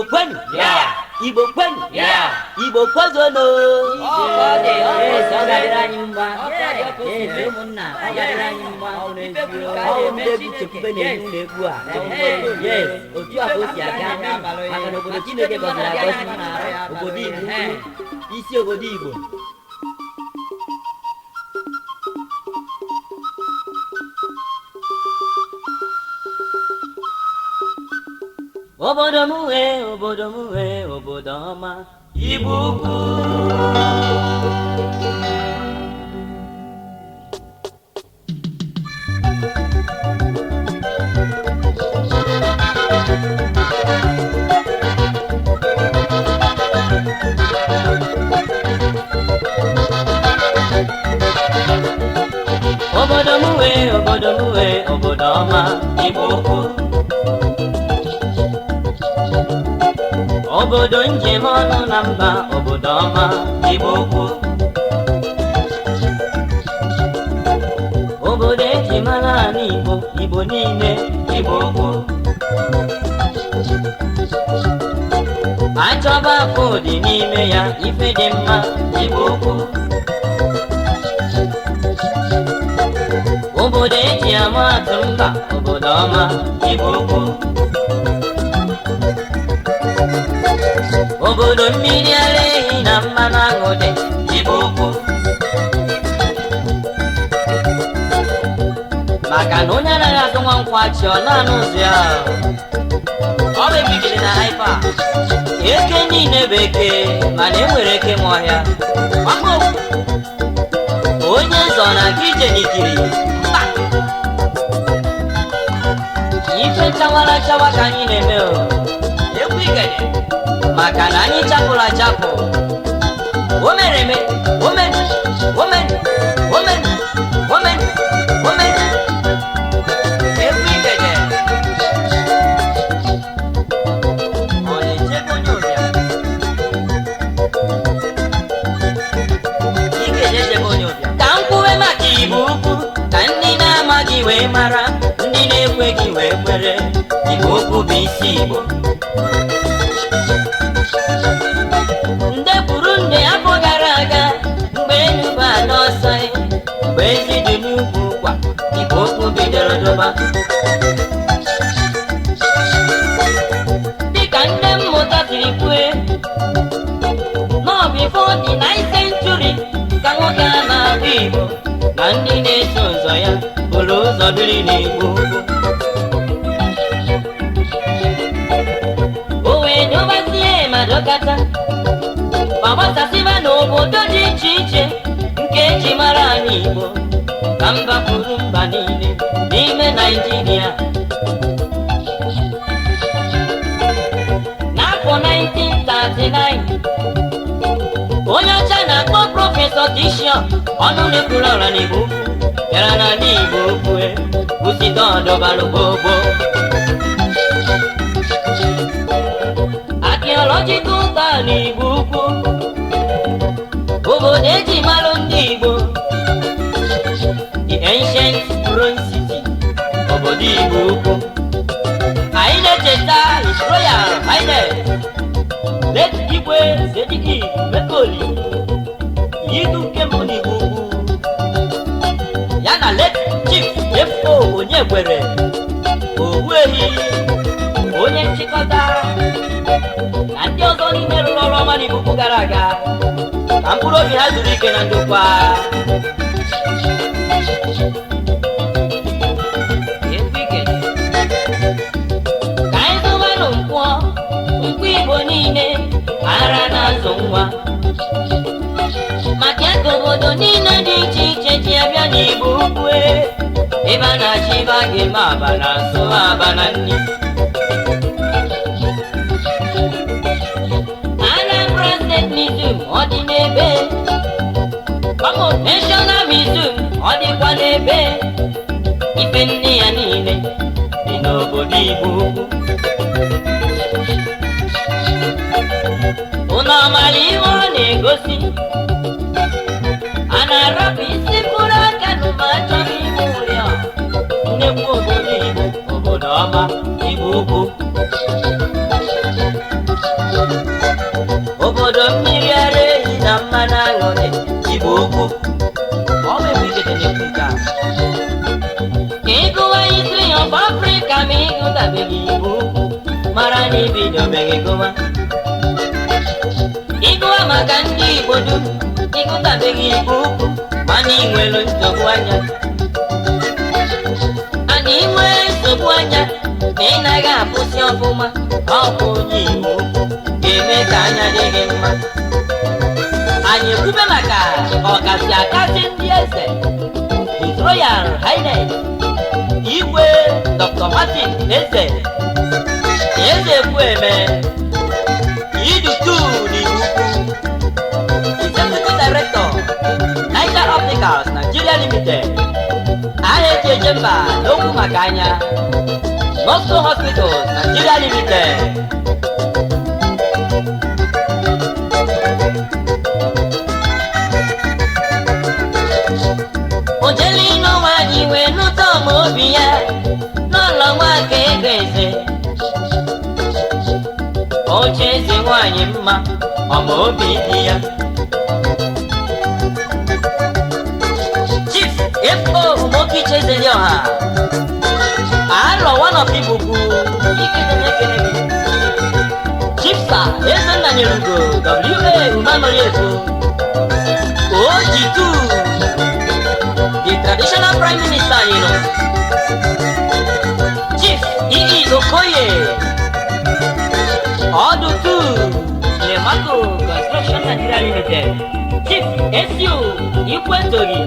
Igbo kwenu Igbo kwenu Igbo kwezono otu a ka o si aga maka na obodo Chineke gọziri agọzi obodo Igbo isi obodo Igbo obodo m wee obodo ọma Igbo ukwu obodo m wee obodo ọma Igbo ukwu obodo njem ọnụ na mba obodo ọma Igbo ukwu obodo eji mara ala Igbo niile Igbo ukwu achọba afọ dị n'ime ya ife dị mma Igbo ukwu obodo eji ama atụ mba obodo ọma Igbo ukwu obodo mmiri ara ehi na mmanụ aṅụ dị Igbo ukwu maka na onye anaghị azụ nwa nkwachi ọ na-anụ ụzụ ya ọ bụ ebigide na haipa eke niile bụ eke mana enwere eke ma ọhịa onye zọ na aka ije n'ikiri mba ife chawara chawa ka anyị na-eme egwu igede maka na anyị chapụrụ achapụ o mere eme omen egwu igede ọ na-echebe onye ụbịa igede echebe onye ụbịa ka m kwuwe maka Igbo ukwu ka ndị na-amaghị wee mara ndị na-ekweghị wee kwere Igbo ukwu bụ isi Igbo nde kwuru nde afọ gara aga mgbe enuba n'ọsọ mgbe ezi dị n'ugwu kwa Igbo ukwu bidoro doba dịka nne mmụta siri kwue n'ọbụ 49th century ka nwoke a na-abụ Igbo na ndị na-eso ụzọ ya bụrụ ụzọ biri n'Igbo ukwu o wee dobazie ma dọkata ma gbasasịba n'obodo dị iche iche nke eji mara anyị Igbo ka mba kwuru mba niile n'ime Naịjirịa n'afọ 1939 onye ọcha na-akpọ prọfesọ Tishon ọnụ na-ekwuru ọra n'Igbo bịara n'ala Igbo ukwu kwụsịta ọdọbalụ gbogbo archaeological town Igbo ukwu obodo eji malụ ndị Igbo the ancient bronze city obodo Igbo ukwu anyị na-echeta His Royal Highness late Igwe Sediki Mekoli Yidu nke mbụ n'Igbo ukwu ya na late Chief F.O. Onyekwere Ogbuehi onye nchịkọta na ndị ọzọ niile rụrụ ọrụ ọma n'Igbo ukwu gara aga ka mkpụrụ obi ha zuru ike na ndokwa ka anyị zụmanụ nkwọ Igbo niile ara na-azụ nwa maka aka obodo niile dị iche iche ji abịa n'Igbo ukwu ebe a na-achị ibe a ga-eme aba na nso aba na nni Anambra State Museum ọ dị n'ebe National Museum ọ dịkwa n'ebe ife nne ya niile dị n'obodo Igbo ukwu ụnụ amala ihe ọ na-egosi a na-arapụ isi mkpụrụ aka n'ụma achọghị ime ụrịọ nnekwu obodo Igbo obodo ọma Igbo ukwu obodo mmiri ara ehi na mmanụ aṅụrị Igbo ukwu. Ọ bụ ikete na-ekwu nke a. Ka ịgụwa history of Africa ma ịgụtabeghị Igbo ukwu, mara na ibidobeghị gụwa. Ịgụwa maka ndị Igbo dum, ịgụtabeghị Igbo ukwu, mana ị nwere nsogbu anya. Ana ị nwee nsogbu anya na ị naghị apụsị ọfụma, ọ bụ onye Igbo ukwu ga-eme ka anya dị gị mma. Anyị ekwube maka ọkasị akasị ndị eze, His Royal Highness Igwe Dr. Martin Eze Ekwueme Idutu n'Igbo Ukwu, Executive Director Niger Opticals Nigeria Limited, aha eji eje mba n'okwu maka anya, Nostro Hospitals Nigeria Limited. Ojeli n'ụwa anyị wee nụta ọma obi ya n'ụlọ nwaka ego eze. Oche eze nwanyị mma, ọma obi dị ya. Chief F.O. Umokiche Ezelioha, Aro one of Igbo ukwu, Ikedemekene gị. Chief Sir Ezenna Nyerugo W.A. Umamoriefo, OG2, the traditional Prime Minister, you know. Chief E.E. Okoye, Odutu, Lemaco Construction Nigeria Limited. Chief S.U. Ikwentori,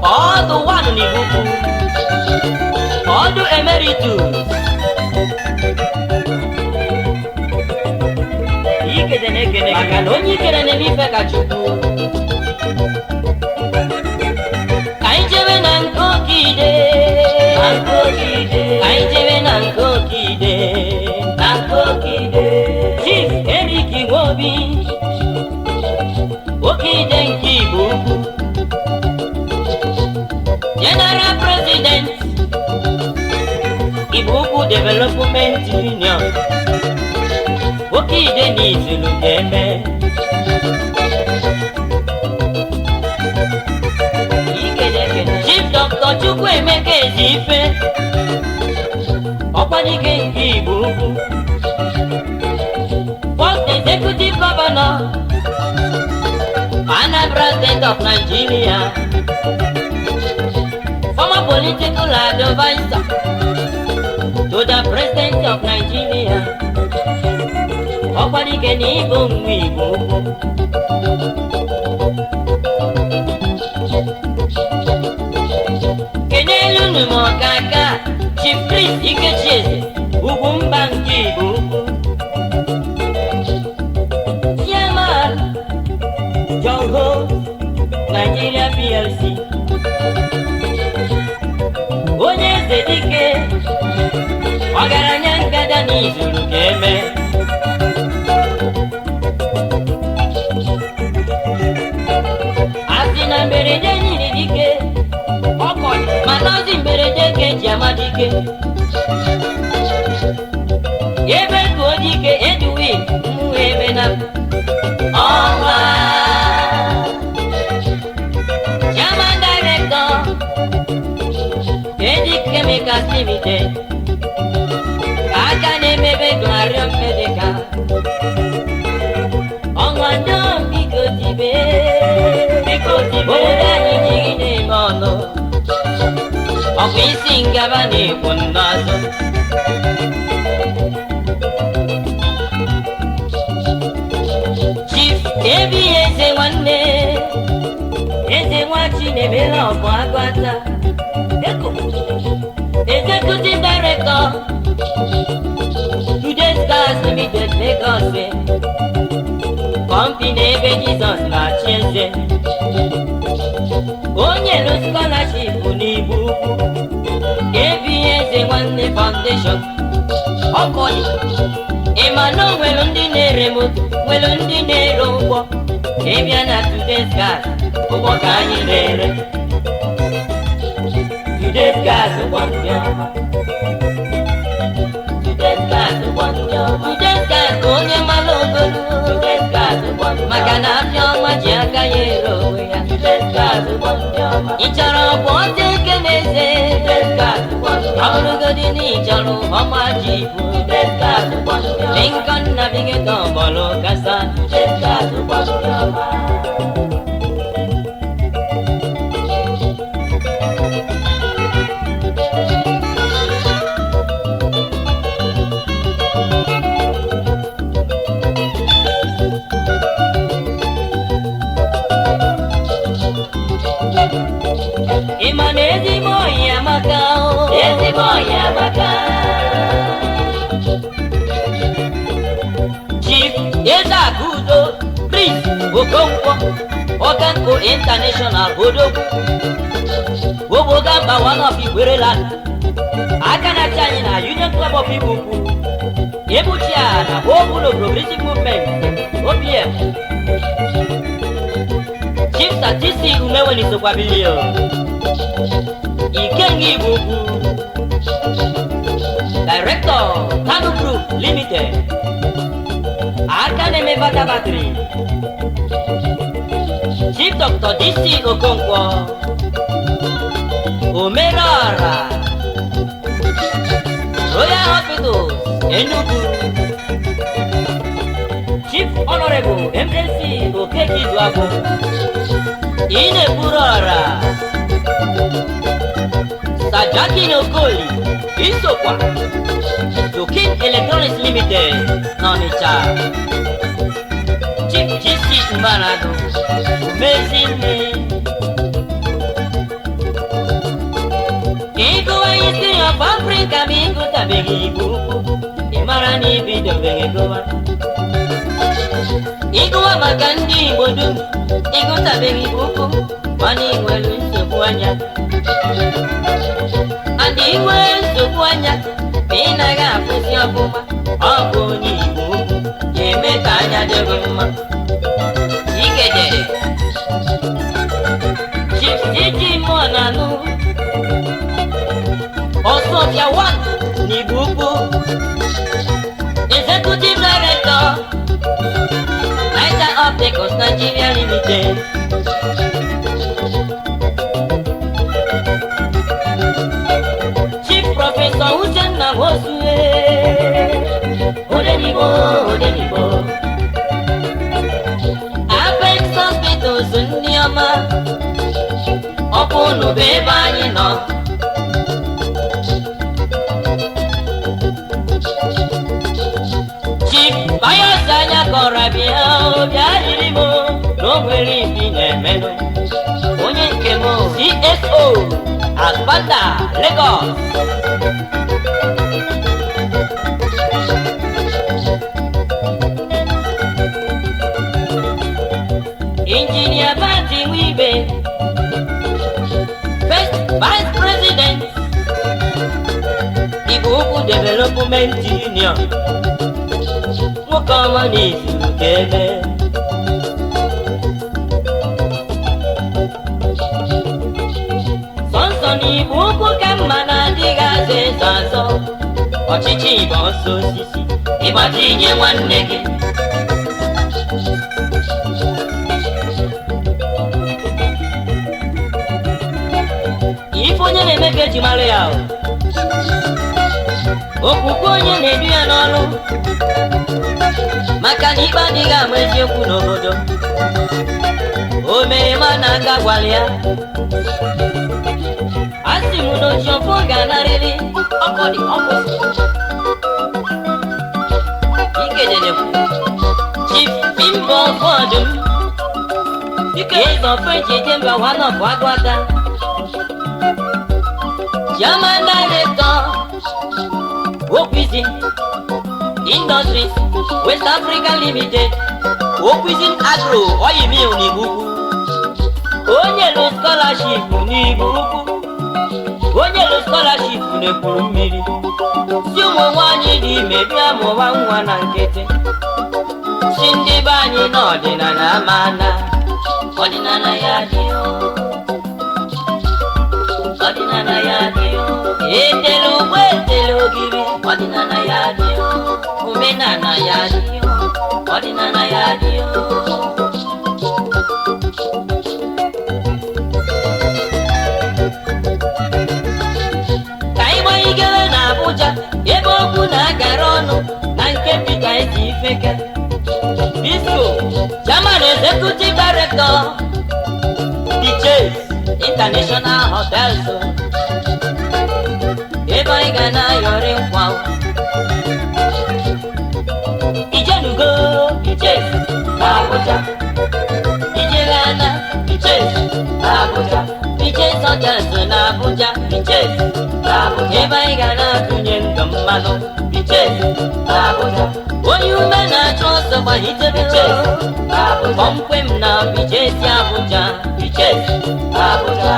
Odu One Nibuku, Odu Emeritus, Ikedemekene, Makanoni Kedenemi Fekachukwu. Kaijebe na nkokide, Kaijebe na nkokide, Chief Eric Iwobi, Okide nke Igbo ukwu, General President Igbo Ukwu Development Union, Okide n'izulu ga-eme. Chief Dr. Chukwuemeka Ezife, Ọkwadike nke Igbo ukwu, First Executive Governor, Anambra State of Nigeria, former political advisor to the President of Nigeria, Ọkwadike n'Igbo nwa Igbo ukwu. Kenelu n'Ụmụọkaka, Chief Priest Ikechieze, Ugwumba nke Igbo ukwu. Chairman, John Ho, Nigeria PLC. Onye eze dike, ọgaranya ngada n'izuru ga-eme. Asị na mberede nyiri dike, mana ozi mberede ka eji ama dike. Ebe ka dike Edwin mmụọ ebe na ọnwa. Chairman Director Edic Chemicals Limited, aka na-emebe Glarium Medical. Ọnwa ndọm biko tibe, obodo anyị jighị na-eme ọnụ. Ọkwa isi ngaba na-ekwu n'azụ. Chief Ebi Eze nwanne, Eze nwachi na-emela ọbụ agwata. Executive Director Today's Gas Limited Lagos, Company ebe Jizọs na-achị eze. Onye lu scholarship n'Igbo ukwu, Ebi Eze nwanne Foundation. Ọkọdị ịma na o nwere ndị na-ere moto, nwere ndị na-ere ụgbọ. Ịbịa na Today's Gas, ụgbọ ka anyị na-ere. Today's Gas ụgbọ ndị ọma, Today's Gas ụgbọ ndị ọma, Today's Gas onye mara ogolu. maka na apịọma ji aka ya ere onwe ya. Ị chọrọ bụ ọtị eke na-eze, ọ bụrụgodị na ị chọrọ ọma ji ibu, Lincoln Navigator bọọlụ kasa. Ịma na ezigbo ọyị amaka, ezigbo ọyị amaka. Chief Ezeakudo Prince Okonkwo, Okanko International Odogwu, Obogamba one of Igwereland, aka na-achị anyị na Union Club of Igbo, Ebuchia na Obulo Progressive Movement OPM. Chief Statisi Umeweni Sokwabilio, Ikengi Igbo, Director Kano Group Limited, Akaneme Bata Battery, Chief Dr. DC Okonkwo, Omerara, Royal Hospitals, Enugu, Chief Honorable MNC Okeki Duago, Ineburara, Sajaki Nokoli, Isokwa, Jokin Electronics Limited, Nonicha, Chief GC Mbanado, Amazing Me. Iguwa history of Africa, Bingo Tabegi Buku, Imarani Bido Begowa. Iguwa Makandi Bodu, Igo Tabegi Buku, Mani Welu Sobuanya. And Igwe Sobuanya, Pinaga Pusia Buma, Aboni Buku, Yemetanya Jaguma. Igede Chief Gigi Monanu, also Pia One Nibuku, Executive Director, Lighter Opticals Nigeria Limited. Chief Professor Uchenna Wosue, Odenibo, Apex Hospitals Ndioma, Opunu Bebani no. Chief Bayosanya Korabia, Biarimo, Nobody Binemeno, Onye Kemo, CSO, Aspanda, Lagos. Engineer Bati Wibe, First Vice President, Ibuku Development Union, Mukamani Kebe, Sonson Ibuku Kamana Diga Zezazo, Ochichi Bosso Sisi, Ibatinye one negi. Onye na-emeke eji mara ya okwukwe onye na-edu ya n'ọrụ maka na ikpe adịghị ama eziokwu n'obodo o mere ma na aka gwara ya asị m na ojiọfọ ga-anarịrị ọkọdị ọkụsị ikededekwu Chief Bimbo Fọdụm dịka ịzọ French ejemba wanọpụ agwata German Director, Okwizin Industries, West Africa Limited, Okwizin Agro, Oil Mill Nibuku, Onyelo Scholarship Nibuku, Onyelo Scholarship Nepuru Mmiri, si ụmụ nwanyị dị ime bịa mụwa nwa na nkịtị, si ndị be anyị n'ọdịnala amana, ọdịnala ya dị ọdịnala ya dị etelu ugbo etelu ogiri ọdịnala ya dị omenala ya dị ọdịnala ya dị ka anyị gbanyegere na Abuja ebe okwu na-agara ọnụ na nke Peter ezi ifeke Disco Chairman Executive Director The Chase International Hotels ebe anyị ga na-ayọrị nkwa Ijenugo The Chase na Abuja Ijelana The Chase na Abuja The Chase Hotels na Abuja The Chase na Abuja ebe anyị ga na-atụnye ndụ mmanụ The Chase na Abuja onye ume na-achọ ọsọ gbalitebe kpọmkwem na The Chase Abuja The Chase Abuja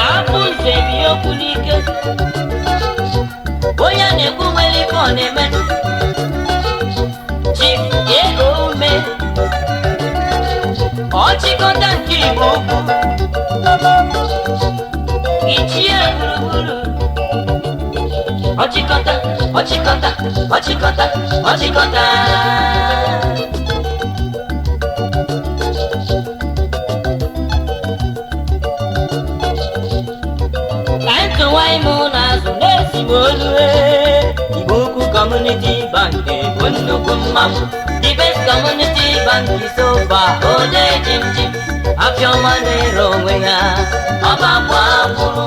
abụ nze bi okwu n'ike onye na-ekwu nwere ife ọ na-eme Chief ego ume ọchịkọta nke Igbo ukwu ichie gburugburu ọchịkọta ka ntụwanyị mụ n'azụ na-esi m olu Igbo ukwu Community Bank bụ nnukwu mmanwụ the best community bank so far onye jimjim afịọma na-ere onwe ya ọba gba agbụrụ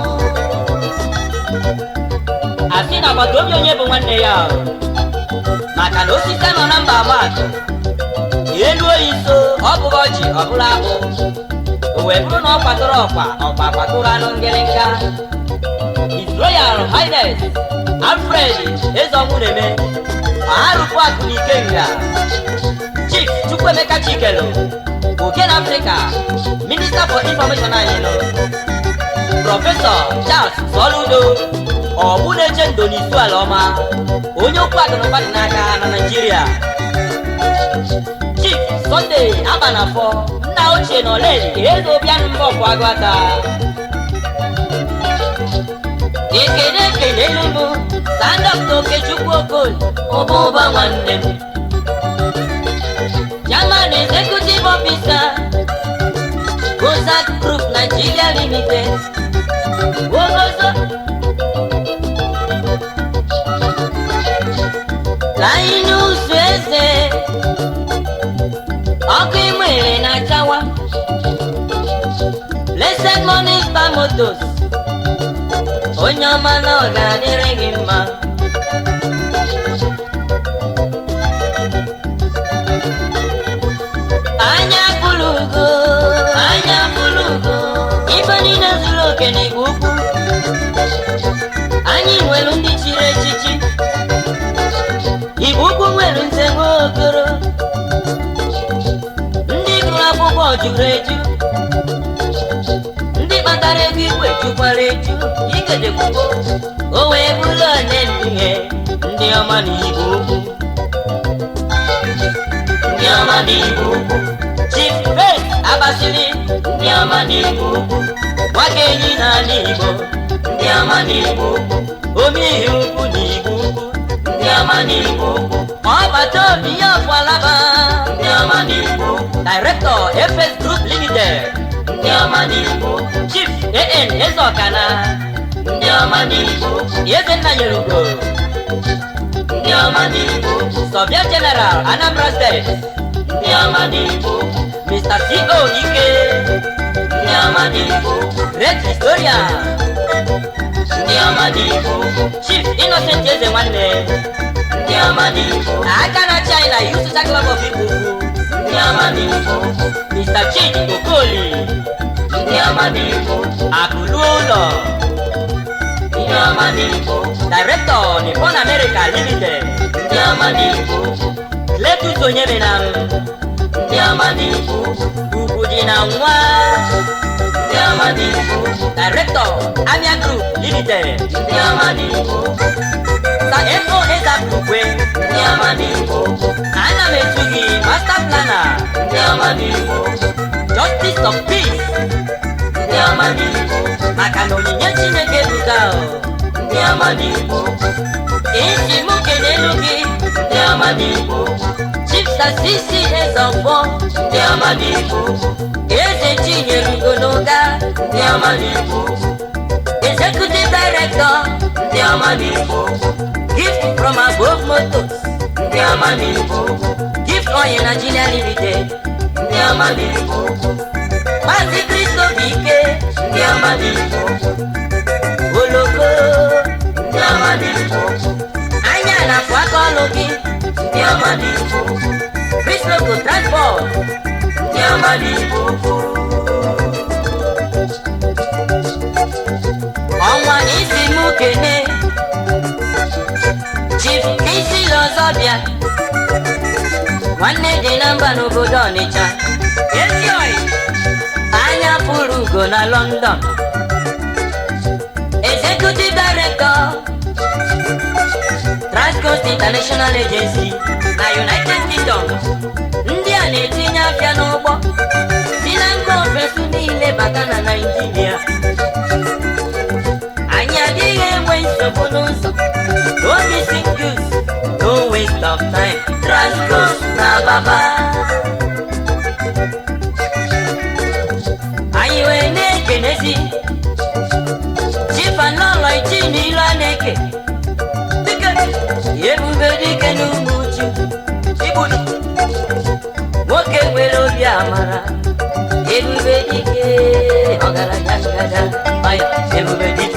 asị na agbata obi onye bụ nwanne ya maka na osisi nọ na mba agbata elu oyi so ọ bụghị ọjị ọ bụla akpụ o wee bụrụ na ọ kwadoro ọkwa kwadoro anụ ngịrịnga His Royal Highness Alfred Ezeomuneme Arụkwu akụ n'ike nga Chief Chukwuemeka Chikelu Oken Africa Minister for Information anyị nọ Prọfesọ Charles Soludo Ọbụneche Ndo n'isu ala ọma onye okwu akụnụba dị n'aka na Nigeria Chief Sunday Abanafọ nna ochie na Oleli Eze Obianụ Mbọkụ Agụata ekene elu Dr. Okechukwu Okoli Ọbụba nwanne m Chairman Executive Officer Gozak Group Nigeria Limited Ogozo Linus Eze ọkụ imere na Chawa Blessed Money Star Motors onye ọma na ọ ga-adịrị gị mma anya bụrụ ugo ife niile zuru oke n'Igbo ukwu anyị nwere ndị chiri echichi Igbo ukwu nwere nze Nwaokolo ndị gụrụ akwụkwọ juru eju ndị kpatara ego igwe jukwara eju Ikedekwugo o wee bụrụ one nduhe ndị ọma n'Igbo ukwu Chief Faith Abasili ndị ọma n'Igbo ukwu nwaka enyi n'ala Igbo ndị ọma n'Igbo ukwu omeihe ukwu n'Igbo ukwu ndị ọma n'Igbo ukwu ọbata obi ya ọfụalaba ndị ọma n'Igbo ukwu Director FS Group Limited ndị ọma n'Igbo ukwu Chief A.N. Ezeokana ndị ọma n'Igbo ukwu Ezenna Nyerugo ndị ọma n'Igbo ukwu Surveyor General Anambra State ndị ọma n'Igbo ukwu Mr. C.O. Ike ndị ọma n'Igbo ukwu Great Historian ndị ọma n'Igbo ukwu Chief Innocent Eze nwanne ndị ọma n'Igbo aka na China Youth Social Club of Igbo ukwu ndị ọma n'Igbo Mr. Chidi Okoli ndị ọma n'Igbo Akụlu ụlọ ndị ọma n'Igbo Director Nippon America Limited ndị ọma n'Igbo Cletus Onyemenam ndị ọma n'Igbo ugwu dị na nwa ndị ọma n'Igbo Director Amia Group Limited ndị ọma n'Igbo Sir Efo Ezakukwe ndị ọma n'Igbo ana m etu gị Master Planner ndị ọma n'Igbo Justice of Peace ndị ọma n'Igbo maka na onyinye Chineke ebuka ndị Amadikpo. Isi m kelelu gị ndị Amadikpo. Chief Sasisi Ezofo ndị Amadikpo. Eze Chinyere Ugonoga ndị Amadikpo. Executive Director ndị Amadikpo. Gift from Above Motors ndị Amadikpo. Gift Oil Nigeria Limited ndị Amadikpo. Mazi Kristo Bike ndị Amadikpo. Oloko ndị Amadikpo. Anya na Kwakolo gị ndị Amadikpo. Chris Loco Transport ndị Amadikpo. Ọnwa isi mụ kene Chief Isi Lozobia nwanne dị na mba n'obodo Ọnịcha. Ezi oyi anya pụrụ ugo na London. Executive Director Transcoast International Agency na United Kingdom. Ndị a na-etinye afịa n'ụgbọ si na mba ofesi niile bata na Naịjirịa. Anyị adịghị enwe nsogbu n'ụzọ. No missing goods, no waste of time. Transcoast na Baba. Anyị wee na-ekenezi Chief Anọlọ Ichinilu Aneke dike Ebube dike n'Umuchu Ibudu nwoke nwere obi amara. Ebube dike ọgaranya ngada Ebube dike